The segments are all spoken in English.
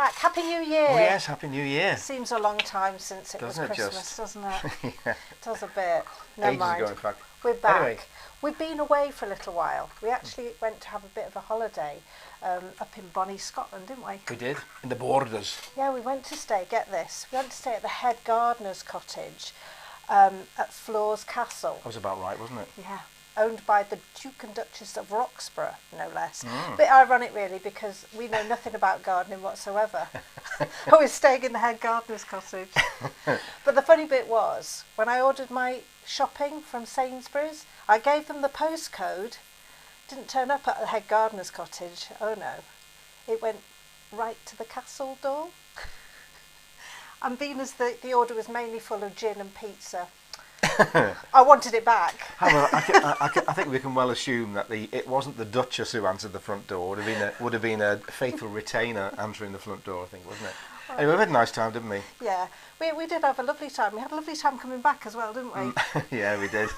back. Happy New Year. Oh yes, Happy New Year. Seems a long time since it was Christmas, doesn't it? Yeah. It does a bit. Never mind. Ages ago, in fact. We're back. Anyway. We've been away for a little while. We actually went to have a bit of a holiday up in Bonnie, Scotland, didn't we? We did, in the Borders. Yeah, we went to stay, get this, we went to stay at the head gardener's cottage at Floors Castle. That was about right, wasn't it? Yeah, owned by the Duke and Duchess of Roxburgh, no less. A bit ironic, really, because we know nothing about gardening whatsoever. I was staying in the head gardener's cottage. But the funny bit was, when I ordered my shopping from Sainsbury's, I gave them the postcode, didn't turn up at the head gardener's cottage. Oh no, it went right to the castle door. And being as the order was mainly full of gin and pizza, I wanted it back. However, I think we can well assume that it wasn't the Duchess who answered the front door. Would have been a faithful retainer answering the front door, I think, wasn't it? Anyway, we had a nice time, didn't we? Yeah, we did have a lovely time. We had a lovely time coming back as well, didn't we? Yeah, we did.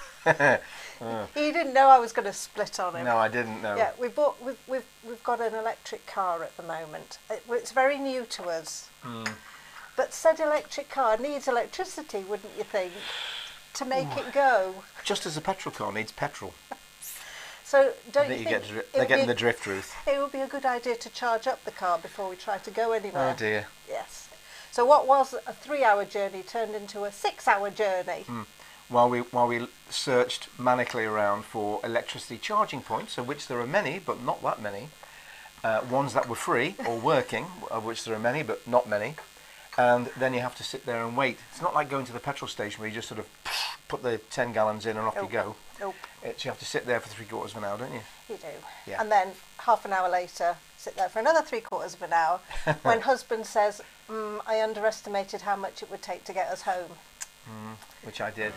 You didn't know I was going to split on him. No, I didn't know. Yeah, we've got an electric car at the moment. It's very new to us. But said electric car needs electricity, wouldn't you think, to make it go? Just as a petrol car needs petrol. So don't you think they're getting the drift, Ruth? It would be a good idea to charge up the car before we try to go anywhere. Oh dear. Yes. So what was a 3-hour journey turned into a 6-hour journey. While we searched manically around for electricity charging points, of which there are many, but not that many. Ones that were free or working, of which there are many, but not many. And then you have to sit there and wait. It's not like going to the petrol station where you just sort of put the 10 gallons in and off you go. Nope. You have to sit there for 3/4 of an hour, don't you? You do. Yeah. And then half an hour later, sit there for another 3/4 of an hour when husband says, I underestimated how much it would take to get us home. Which I did.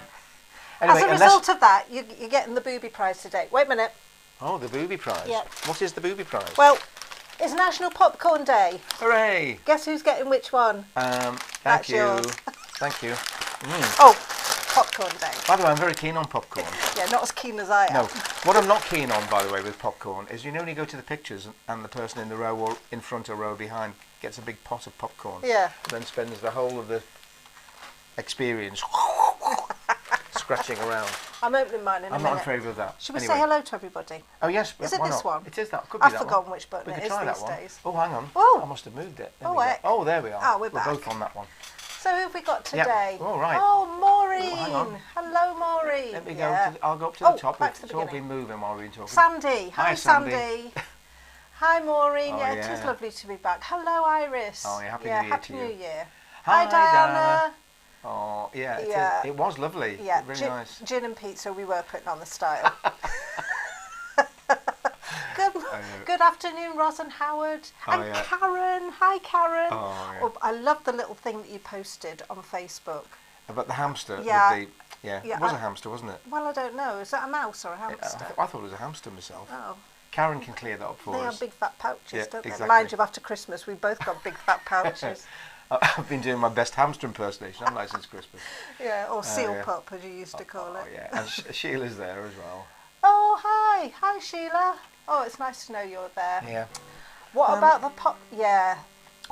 Anyway, As a result of that, you're getting the booby prize today. Wait a minute. Oh, the booby prize. Yeah. What is the booby prize? Well, it's National Popcorn Day. Hooray! Guess who's getting which one? Thank you. Yours. Thank you. Oh, Popcorn Day. By the way, I'm very keen on popcorn. Yeah, not as keen as I am. No. What I'm not keen on, by the way, with popcorn is when you go to the pictures and the person in the row or in front or row behind gets a big pot of popcorn. Yeah. And then spends the whole of the experience scratching around. I'm opening mine in a minute. I'm not in favour of that. Should we say hello to everybody? Oh yes. Is it why this not? one? It is that. Could be I've that forgotten one. which button We it could is try that these one. days. Oh, hang on. Oh. I must have moved it. Oh, heck. Oh, there we are. Oh, we're back. both on that one. So who have we got today? Yep. All right. Oh, Maureen. Oh, hang on. Hello, Maureen. Let me go. Yeah. I'll go up to the top. Back to the It's all beginning. been moving while we've been talking. Sandy. Hi, Sandy. Hi, Maureen. Oh, yeah, it is lovely to be back. Hello, Iris. Oh, yeah, Happy New Year Happy to you. New Year. Hi, Diana. Oh, yeah, Yeah. It was lovely. Yeah, Very nice. Gin and pizza, we were putting on the style. Good afternoon, Roz and Howard. And yeah. Karen. Hi, Karen. Oh, yeah. Oh, I love the little thing that you posted on Facebook. About the hamster. Yeah. With Yeah, it was a hamster, wasn't it? Well, I don't know. Is that a mouse or a hamster? I thought it was a hamster myself. Oh. Karen can clear that up for They us. have big fat pouches, Yeah, don't they? exactly. Mind you, after Christmas, we've both got big fat pouches. I've been doing my best hamster impersonation, haven't I, since Christmas? Yeah, or seal yeah. pup, as you used to call it. Oh, yeah. And Sheila's there as well. Oh, hi. Hi, Sheila. Oh, it's nice to know you're there. Yeah. What about the pop? Yeah.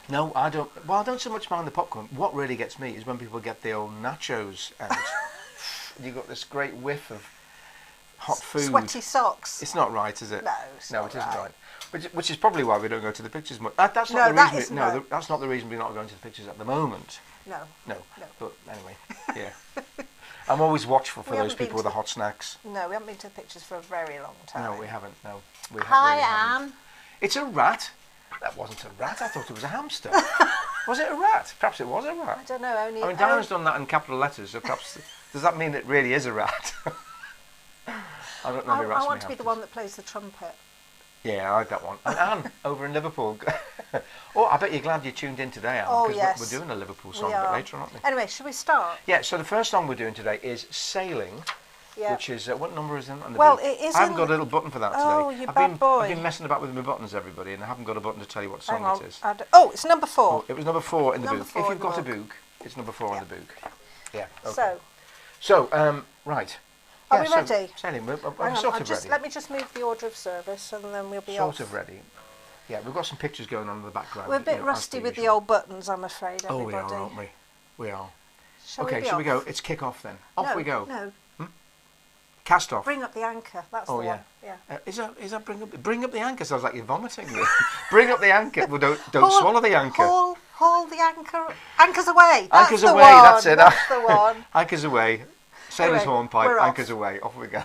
No, I don't. Well, I don't so much mind the popcorn. What really gets me is when people get the old nachos out. You got this great whiff of hot food. Sweaty socks. It's not right, is it? No, it isn't right. Which is probably why we don't go to the pictures much. That's not the reason. That's not the reason we're not going to the pictures at the moment. No. But anyway, yeah. I'm always watchful for We those haven't been people with the hot snacks. No, we haven't been to the pictures for a very long time. No, we haven't. No. Hi, really Anne. haven't. It's a rat. That wasn't a rat. I thought it was a hamster. Was it a rat? Perhaps it was a rat. I don't know. I mean, Diana's done that in capital letters, so perhaps does that mean it really is a rat? I don't know. I want to be the one that plays the trumpet. Yeah, I like that one. And Anne, over in Liverpool. Oh, I bet you're glad you tuned in today, Anne, Oh, because yes. we're doing a Liverpool song a bit later on, aren't we? Anyway, shall we start? Yeah, so the first song we're doing today is Sailing, Yeah. which is, what number is it on the Well, book? it is I haven't in- got a little button for that Oh, today. you I've bad boy. I've been messing about with my buttons, everybody, and I haven't got a button to tell you what song Hang on. it is. Oh, it's number 4. Oh, it was number 4 in the Number book. 4 If in you've the got a book. book, it's number 4 in the book. Yeah, okay. So, right. Are we ready? Sailing, we're hang sort on, of ready. let me just move the order of service and then we'll be Sort off. of ready. Yeah, we've got some pictures going on in the background. We're a bit rusty with the old buttons, I'm afraid, everybody. Oh, we are, aren't we? We are. Shall we go? It's kick off then. Off we go. No. Cast off. Bring up the anchor. That's the one. Yeah. Is that bring up the anchor? Sounds like you're vomiting. Bring up the anchor. Well, don't swallow the anchor. Haul the anchor. Anchors away. Anchors away. One. That's it. That's the one. Anchors away. Sailor's hornpipe. Anchors away. Off we go.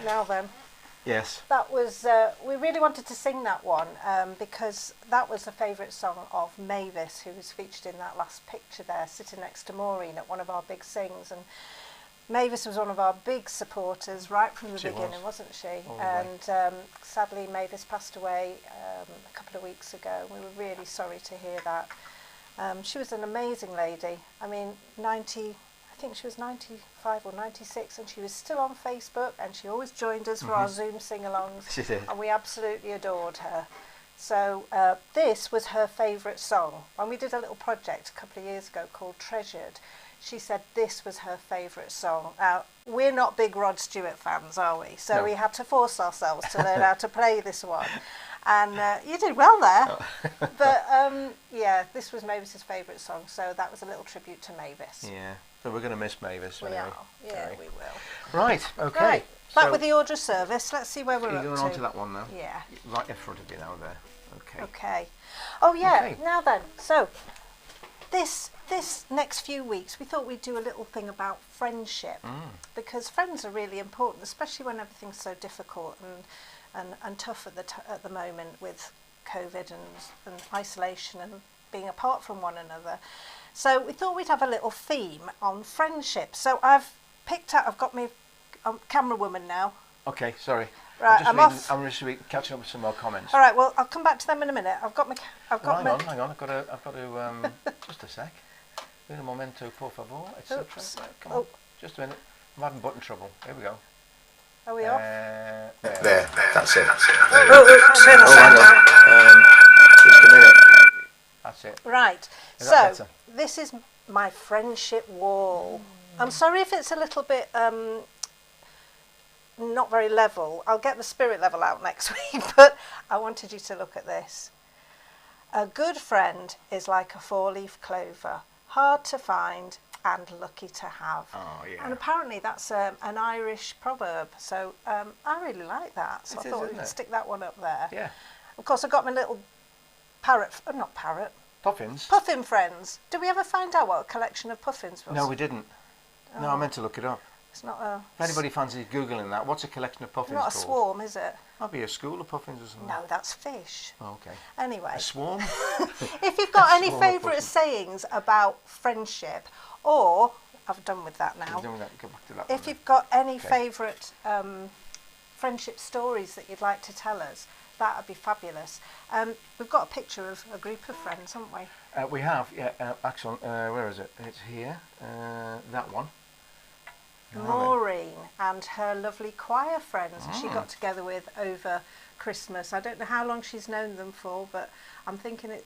Now then. Yes. That was, we really wanted to sing that one because that was a favourite song of Mavis, who was featured in that last picture there, sitting next to Maureen at one of our big sings. And Mavis was one of our big supporters right from the beginning, wasn't she? Oh, and sadly, Mavis passed away a couple of weeks ago. We were really sorry to hear that. She was an amazing lady. I mean, I think she was 95 or 96, and she was still on Facebook, and she always joined us for our Zoom sing-alongs. She did. And we absolutely adored her. So this was her favourite song. When we did a little project a couple of years ago called Treasured, she said this was her favourite song. Now, we're not big Rod Stewart fans, are we? So we had to force ourselves to learn how to play this one. And you did well there. Oh. But yeah, this was Mavis's favourite song, so that was a little tribute to Mavis. Yeah, so we're going to miss Mavis. We anyway. are, yeah, we will. Right, okay. Right, back with the order of service. Let's see where we're up to. You're going on to that one now? Yeah. Right in front of you now there. Okay. Okay. Oh yeah, okay. Now then, so this next few weeks we thought we'd do a little thing about friendship, because friends are really important, especially when everything's so difficult and tough at the moment with COVID and isolation and being apart from one another. So we thought we'd have a little theme on friendship. So I've got my camera woman now. Okay, sorry. Right, I'm off. I'm just catching up with some more comments. All right, well, I'll come back to them in a minute. Hang on. I've got to. Just a sec. Un momento, por favor, etc. Come on. Just a minute. I'm having button trouble. Here we go. Are we off? There. That's it. Hang on. Just a minute. That's it. Right. So this is my friendship wall. I'm sorry if it's a little bit not very level. I'll get the spirit level out next week, but I wanted you to look at this. A good friend is like a four-leaf clover, hard to find and lucky to have. Oh, yeah. And apparently that's an Irish proverb, so I really like that. So I thought we could stick that one up there. Yeah. Of course, I've got my little puffin friends. Did we ever find out what a collection of puffins was? No, we didn't. Oh. No, I meant to look it up. It's not a... If anybody fancies Googling that, what's a collection of puffins called? Not a swarm, is it? Might be a school of puffins or something. No, that's fish. Oh, okay. Anyway. A swarm? If you've got any favourite sayings about friendship, or... I've done with that now. Go back to that if you've got any favourite friendship stories that you'd like to tell us, that would be fabulous. We've got a picture of a group of friends, haven't we? We have, yeah. Actually, where is it? It's here. That one. Maureen and her lovely choir friends she got together with over Christmas. I don't know how long she's known them for, but I'm thinking I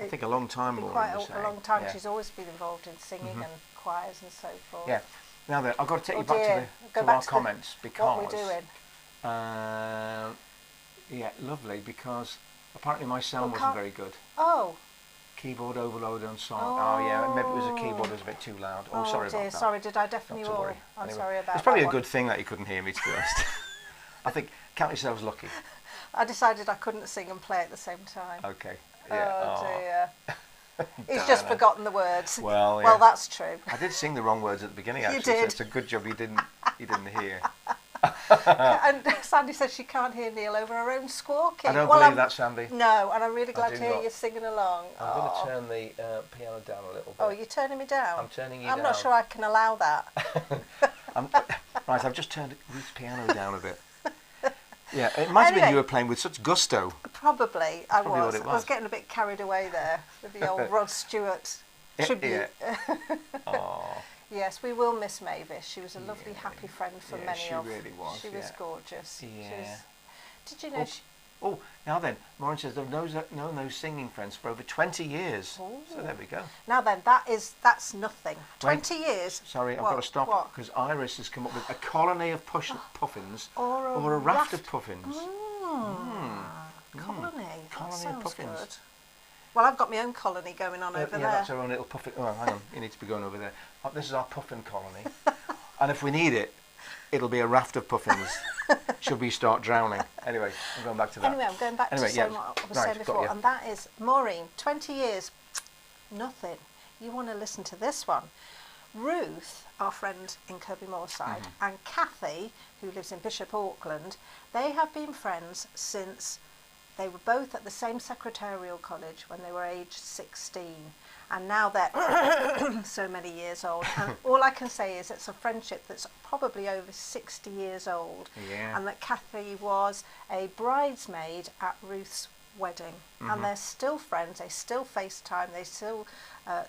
think a long time. Quite a long time. Yeah. She's always been involved in singing and choirs and so forth. Yeah. Now then, I've got to take you back to our comments because what we're doing. Yeah, lovely, because apparently my sound wasn't very good. Oh. Keyboard overload on song. Oh yeah, maybe it was a keyboard that was a bit too loud. Oh, sorry about that. Sorry, did I deafen you all? I'm sorry about that. It's probably a good thing that you couldn't hear me, to be honest. I think, count yourselves lucky. I decided I couldn't sing and play at the same time. Okay. Yeah. Oh dear. He's just forgotten the words. Well, yeah. Well, that's true. I did sing the wrong words at the beginning, actually. You did. So it's a good job you didn't hear. And Sandy says she can't hear Neil over her own squawking. I don't believe that, Sandy. No, and I'm really glad to hear you singing along. I'm going to turn the piano down a little bit. Oh, you're turning me down? I'm turning you down. I'm not sure I can allow that. Right, I've just turned Ruth's piano down a bit. Yeah, it might have been you were playing with such gusto. Probably, I was. What it was. I was getting a bit carried away there with the old Rod Stewart tribute. Oh. Yes, we will miss Mavis. She was a lovely, happy friend for many of. She really was. She was gorgeous. Yeah. Did you know? Now then, Maureen says they've known those singing friends for over 20 years. Ooh. So there we go. Now then, that's nothing. 20 years. Sorry, I've got to stop because Iris has come up with a colony of puffins or a raft of puffins. Colony. Colony of puffins. Good. Well, I've got my own colony going on over there. Yeah, that's our own little puffin. Oh, hang on, you need to be going over there. This is our puffin colony, and if we need it, it'll be a raft of puffins. Should we start drowning? Anyway, I'm going back to that. Anyway, I'm going back to saying what I was saying before, and that is Maureen. 20 years, nothing. You want to listen to this one? Ruth, our friend in Kirby Moorside, and Kathy, who lives in Bishop Auckland, they have been friends since. They were both at the same secretarial college when they were aged 16, and now they're so many years old. And all I can say is it's a friendship that's probably over 60 years old, and that Kathy was a bridesmaid at Ruth's wedding, and they're still friends. They still FaceTime, they still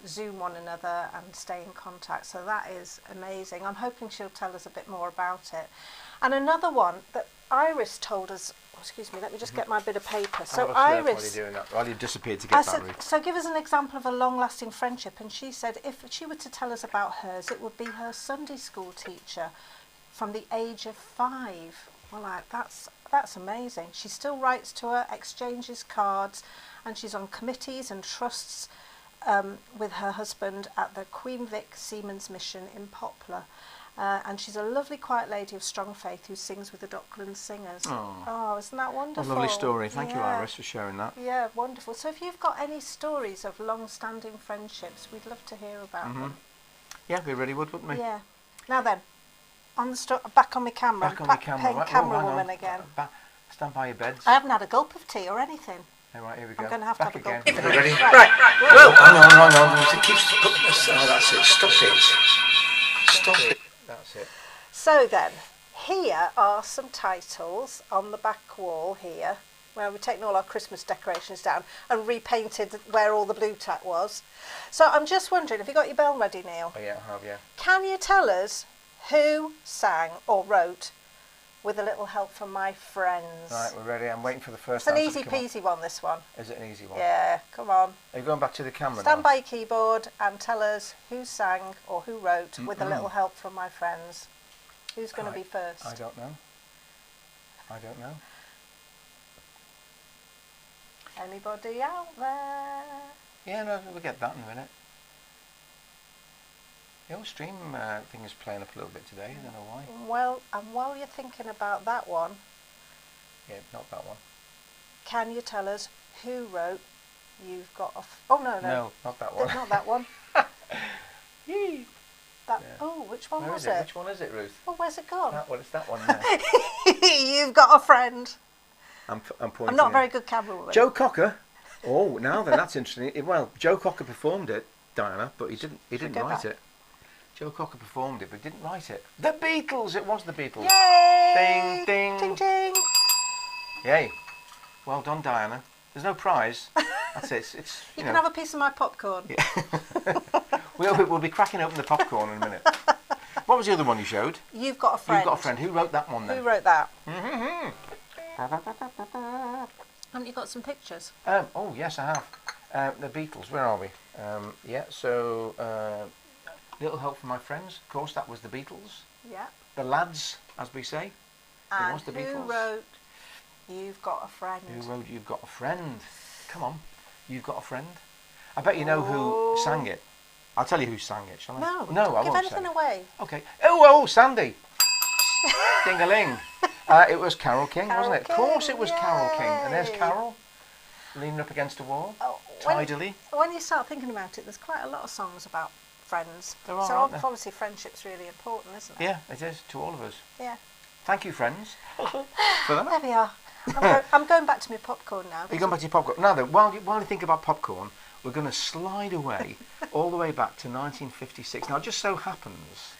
Zoom one another and stay in contact. So that is amazing. I'm hoping she'll tell us a bit more about it. And another one that Iris told us, excuse me, let me just get my bit of paper. So So while you're Iris, doing that, while you disappeared to I get that, said, Ruth. so give us an example of a long-lasting friendship. And she said if she were to tell us about hers, it would be her Sunday school teacher from the age of 5. Well, that's amazing. She still writes to her, exchanges cards, and she's on committees and trusts with her husband at the Queen Vic Seamen's Mission in Poplar. And she's a lovely, quiet lady of strong faith who sings with the Docklands Singers. Oh, isn't that wonderful? A lovely story. Thank you, Yeah. Iris, for sharing that. Yeah, wonderful. So if you've got any stories of long-standing friendships, we'd love to hear about them. Yeah, we really would, wouldn't we? Yeah. Now then, on the back on my camera. Back on the camera. Playing Right. camera hang on. woman again. Stand by your beds. I haven't had a gulp of tea or anything. All right, here we go. I'm going to have Back to have again. a gulp. Ready? Right. Well, hang on. It keeps putting us. Oh, that's it. Stop it. Stop it. That's it. So then, here are some titles on the back wall here, where we've taken all our Christmas decorations down and repainted where all the blue tack was. So I'm just wondering, have you got your bell ready, Neil? Oh, yeah, I have, yeah. Can you tell us who sang or wrote With a Little Help from My Friends? Right, we're ready. I'm waiting for the first It's an answer easy to come peasy one, this one. up. Is it an easy one? Yeah, come on. Are you going back to the camera Stand now? by your keyboard and tell us who sang or who wrote With a Little Help from My Friends. Who's going to be first? I don't know. Anybody out there? Yeah, no, we'll get that in a minute. The old stream thing is playing up a little bit today. I don't know why. Well, and while you're thinking about that one, Yeah, not that one. can you tell us who wrote You've Got a... Oh, no. No, not that one. Not that one. Yee. That. Yeah. Oh, which one Where was is it? it? Which one is it, Ruth? Oh, where's it gone? That one. It's that one there. You've got a friend. I'm pointing. I'm not a in. very good camera woman. Joe Cocker. Oh, now then, that's interesting. Well, Joe Cocker performed it, Diana, but he didn't go write back? it. Joe Cocker performed it, but he didn't write it. The Beatles. It was the Beatles. Yay! Ding, ding. Ding, ding. Yay. Well done, Diana. There's no prize. That's it. It's You you can know. have a piece of my popcorn. Yeah. We'll be cracking open the popcorn in a minute. What was the other one you showed? You've Got a Friend. You've Got a Friend. Who wrote that one then? Who wrote that? Mm-hmm. Haven't you got some pictures? Oh, yes, I have. The Beatles. Where are we? Yeah, so Little Help from My Friends. Of course, that was the Beatles. Yeah. The Lads, as we say. And was the who Beatles. wrote You've Got a Friend? Who wrote You've Got a Friend? Come on. You've Got a Friend? I bet you know who sang it. I'll tell you who sang it, shall I? No, No, I give won't anything say. away. Okay. Oh, Sandy. Ding-a-ling. It was Carole King, wasn't it? Of course it was Carole King. And there's Yay. Carole, leaning up against a wall, Oh, tidily. When you start thinking about it, there's quite a lot of songs about friends. There are, so aren't there? obviously friendship's really important, isn't it? Yeah, it is, to all of us. Yeah. Thank you, friends, for that. There we are. I'm going back to my popcorn now. You're going back to your popcorn. Now then, while you think about popcorn, we're going to slide away all the way back to 1956. Now, it just so happens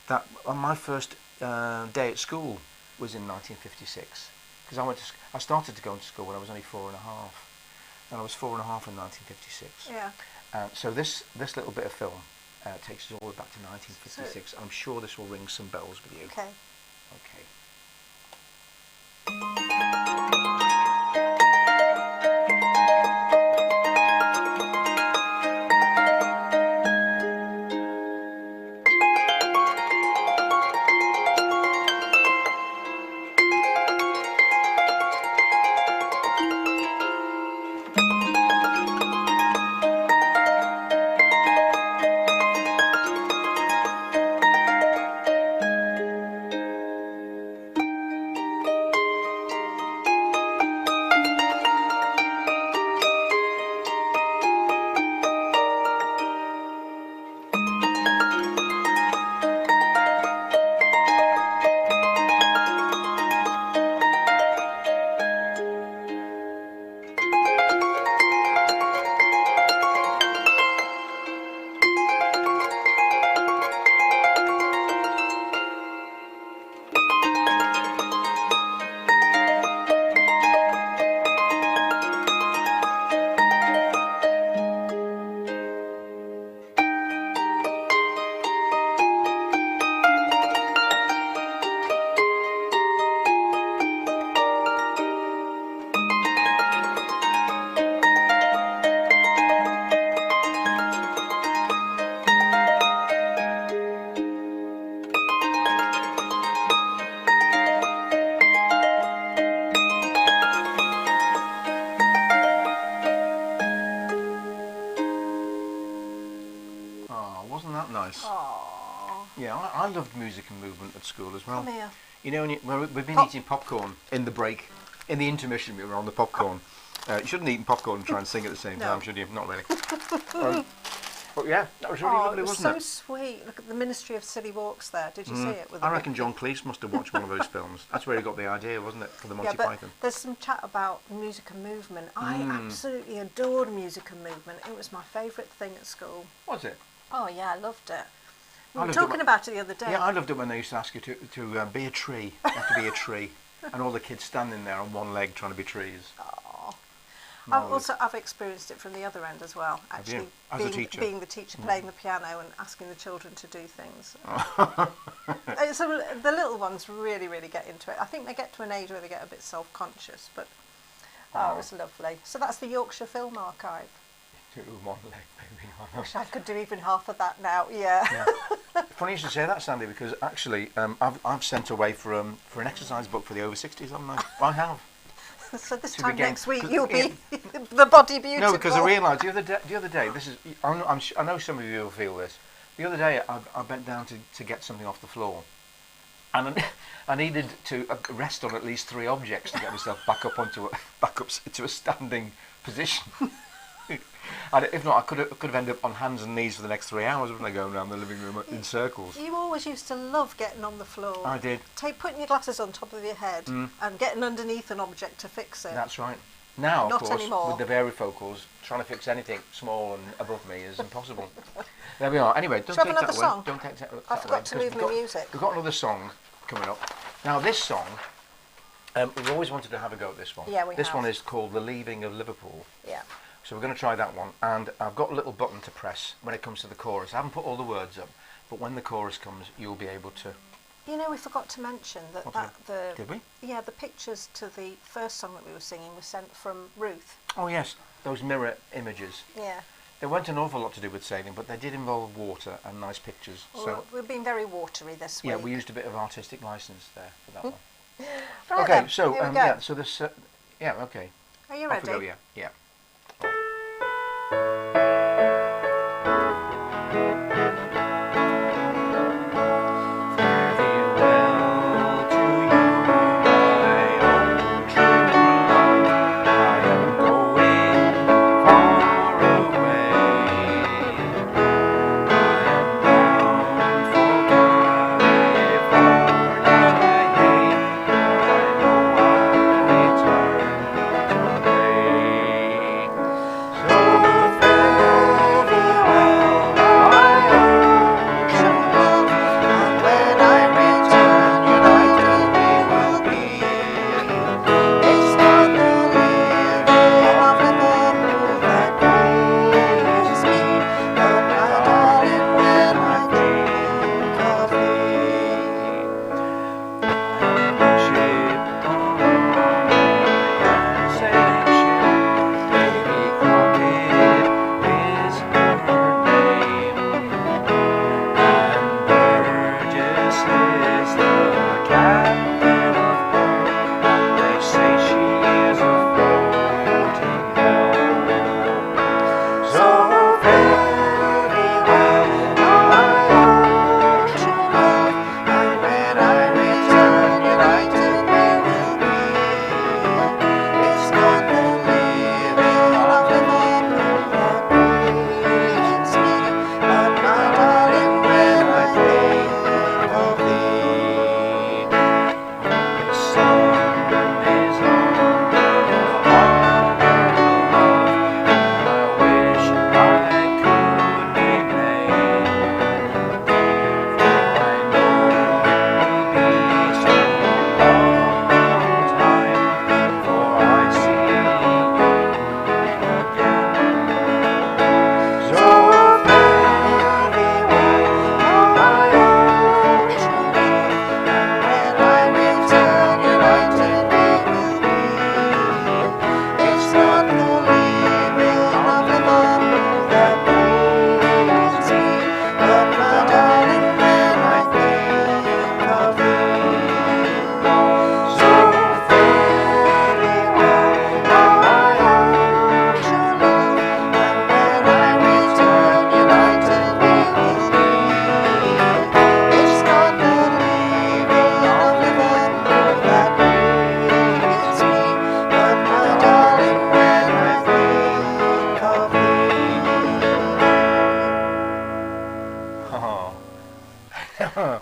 that on my first day at school was in 1956, because I started to go into school when I was only 4 and a half, and I was 4 and a half in 1956. Yeah. So this little bit of film takes us all the way back to 1956. I'm sure this will ring some bells with you. Okay. Okay. that nice? Aww. Yeah, I loved music and movement at school as well. Come here. You know, we've been Pop- eating popcorn in the break, in the intermission. We were on the popcorn. You shouldn't eat popcorn and try and sing at the same No. time, should you? Not really. But yeah, that was really lovely, it was wasn't so it? sweet. Look at the Ministry of Silly Walks there. Did you see it? With I the reckon big- John Cleese must have watched one of those films. That's where he got the idea, wasn't it, for the Monty Yeah, but Python? there's some chat about music and movement. I absolutely adored music and movement. It was my favourite thing at school. Was it? Oh yeah, I loved it. We I were loved it talking when- about it the other day. Yeah, I loved it when they used to ask you to be a tree. You have to be a tree. And all the kids standing there on one leg trying to be trees. I've experienced it from the other end as well. Actually, you? As a teacher? being the teacher, playing the piano and asking the children to do things. So the little ones really, really get into it. I think they get to an age where they get a bit self-conscious, but it was lovely. So that's the Yorkshire Film Archive. To one leg, maybe. I know. Wish I could do even half of that now. Yeah. Funny you should say that, Sandy, because actually I've sent away for an exercise book for the over 60s, haven't I? I have. So this To time begin- next week 'cause- you'll be the body beautiful. No, because I realised the other day. This is. I know some of you will feel this. The other day I bent down to get something off the floor, and I needed to rest on at least 3 objects to get myself back up to a standing position. If not, I could have ended up on hands and knees for the next 3 hours, wouldn't I, going around the living room in circles? You always used to love getting on the floor. I did. Putting your glasses on top of your head and getting underneath an object to fix it. That's right. Now, Not of course, anymore. with the varifocals, trying to fix anything small and above me is impossible. There we are. Anyway, don't Shall we take have that another away. song? Don't take that I away, forgot to because move my music. We've got another song coming up. Now, this song, we've always wanted to have a go at this one. Yeah, we This have. one is called The Leaving of Liverpool. Yeah. So we're going to try that one, and I've got a little button to press when it comes to the chorus. I haven't put all the words up, but when the chorus comes, you'll be able to... You know, we forgot to mention that Did we? Yeah, the pictures to the first song that we were singing were sent from Ruth. Oh yes, those mirror images. Yeah. They weren't an awful lot to do with sailing, but they did involve water and nice pictures. Well, So we've been very watery this week. yeah, we used a bit of artistic license there for that one. Right Okay, then, so here we go. yeah, so this yeah, okay. Are you Off we ready? go, yeah. Farewell to you, my own true love. I am going far away. I am bound for California. I know I'll return someday.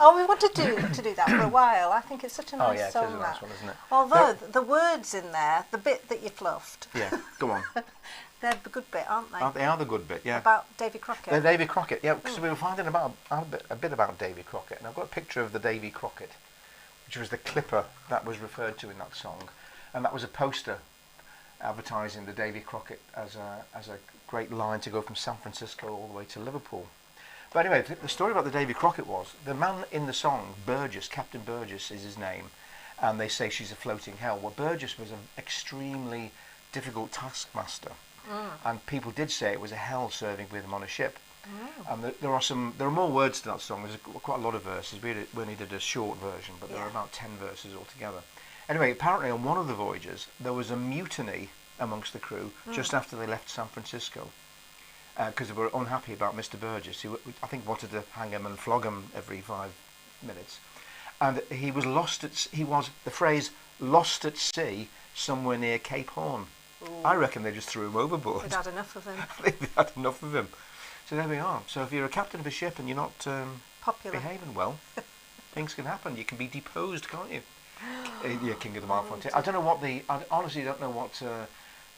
Oh, we wanted to do that for a while. I think it's such a Oh nice yeah, it song. is a nice one, isn't it? Although the words in there, the bit that you fluffed, Yeah, go on. they're the good bit, aren't they? They are the good bit, yeah. About Davy Crockett. They're Davy Crockett, yeah, because we were finding a bit about Davy Crockett, and I've got a picture of the Davy Crockett, which was the clipper that was referred to in that song, and that was a poster advertising the Davy Crockett as a great line to go from San Francisco all the way to Liverpool. But anyway, the story about the Davy Crockett was the man in the song, Burgess, Captain Burgess is his name, and they say she's a floating hell. Well, Burgess was an extremely difficult taskmaster, and people did say it was a hell serving with him on a ship. And there are more words to that song. There's quite a lot of verses. We only did a short version, but there are about 10 verses altogether. Anyway, apparently on one of the voyages there was a mutiny amongst the crew just after they left San Francisco, because they were unhappy about Mr. Burgess, who I think wanted to hang him and flog him every 5 minutes, and he was the phrase lost at sea somewhere near Cape Horn. Ooh. I reckon they just threw him overboard. They'd had enough of him. They'd had enough of him. So there we are. So if you're a captain of a ship and you're not popular, behaving well, things can happen. You can be deposed, can't you? You're King of the Wild Frontier. I don't know what I honestly don't know what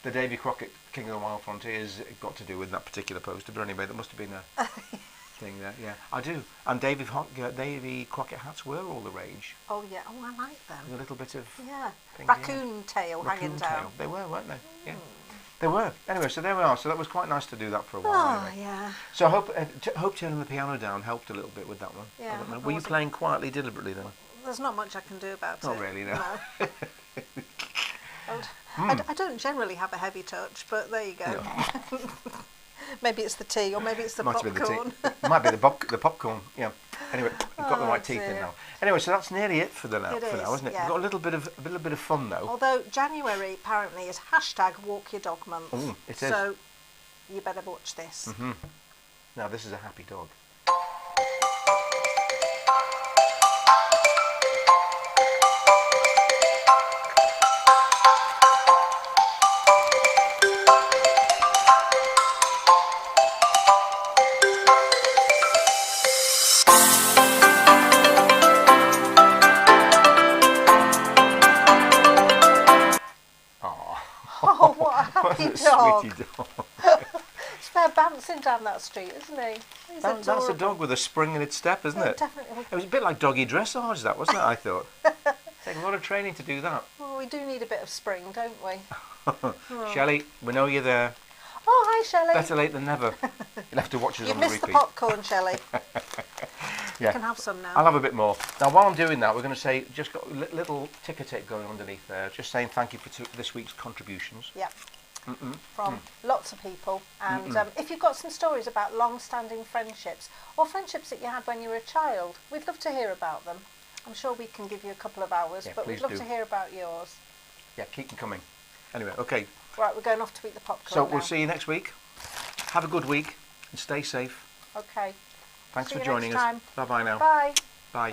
the Davy Crockett King of the Wild Frontier has got to do with that particular poster, but anyway, there must have been a thing there. Yeah, I do. And Davy Crockett hats were all the rage. Oh yeah, oh I like them. With a little bit of raccoon tail hanging down. They were, weren't they? Yeah. They were. Anyway, so there we are. So that was quite nice to do that for a while. Oh, anyway. yeah. So I hope turning the piano down helped a little bit with that one. Yeah. I don't know. Were you playing quietly, deliberately then? There's not much I can do about it. Not really, no. I don't generally have a heavy touch, but there you go. No. Maybe it's the tea, or maybe it's the popcorn. It might be the popcorn. Yeah. Anyway, we've got the right teeth in now. Anyway, so that's nearly it for now, isn't it? Yeah. We've got a little bit of fun though. Although January apparently is #Walk Your Dog Month. It is. So you better watch this. Mm-hmm. Now this is a happy dog. Oh, what a happy dog. Sweetie dog. It's fair bouncing down that street, isn't he? That's a dog with a spring in its step, isn't it? Definitely. It was a bit like doggy dressage, that, wasn't it, I thought? Take a lot of training to do that. Well, we do need a bit of spring, don't we? Shelley, we know you're there. Oh, hi, Shelley. Better late than never. You'll have to watch us You've on the missed repeat. the popcorn, Shelley. Yeah. You can have some now. I'll have a bit more. Now, while I'm doing that, we're going to say, just got a little ticker tape going underneath there, just saying thank you for this week's contributions. Yeah. From lots of people. And if you've got some stories about long-standing friendships, or friendships that you had when you were a child, we'd love to hear about them. I'm sure we can give you a couple of hours, but we'd love to hear about yours. Yeah, keep them coming. Anyway, okay. Right, we're going off to eat the popcorn So now. we'll see you next week. Have a good week and stay safe. Okay. Thanks See for you joining next us. time. Bye-bye now. Bye. Bye.